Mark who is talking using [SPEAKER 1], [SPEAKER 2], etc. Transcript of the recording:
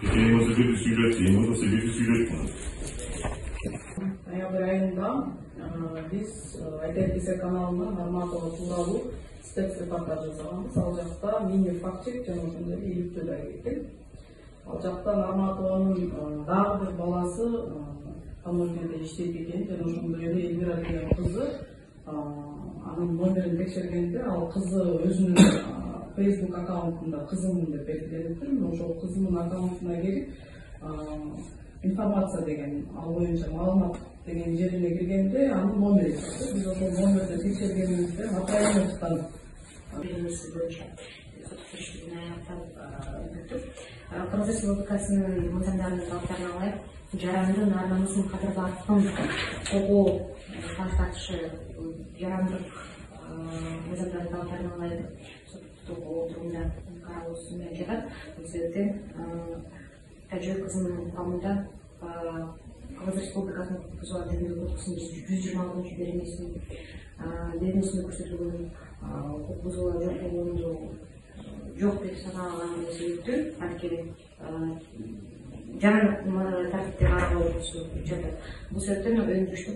[SPEAKER 1] Yayınımızı bir süreç, yayınımızı bir süreç bunu.
[SPEAKER 2] Ноябрь айында биз айтебиз каналына Нарматова тууралуу спецрепортаж жасаганбыз. Ал жакта мини факт чек жана ошондой эле иликтөөлөр кеткен. Ал жакта Нарматованын дагы бир баласы таможняда иштейт экен жана ошондой эле Эльвира деген кызы анын номерин текшергенде ал кызы өзүнүн Facebook аккаунтунда кызымын деп белгилениптир. Ошол кызымын аккаунтуна келип информация деген ал боюнча маалымат деген жерине киргенде анын номери чыкты. Биз ошол номерди текшергенибизде Матраимовдон
[SPEAKER 3] билимибиз боюнча сотуштуруштун аякталып бүттүк. Кыргыз Республикасынын мыйзамдарынын талаптарына ылайык жаранды ар намысын кадырлаштын кокуу тартышы жарандык мыйзамдардын талаптарына ылайык соттук отурумда каралуусу менен жатат. Бул себептен Тажы кызынын курамында Кыргыз Республикасынын укук бузуулар жөнүндөгү кодексинин 126 беренесинде көрсөтүлгөн укук бузуулар жок болгонду жок деп саналган себептен анткени жарандык тартипти каралуусу жатат. Бул себептен өндүрүштү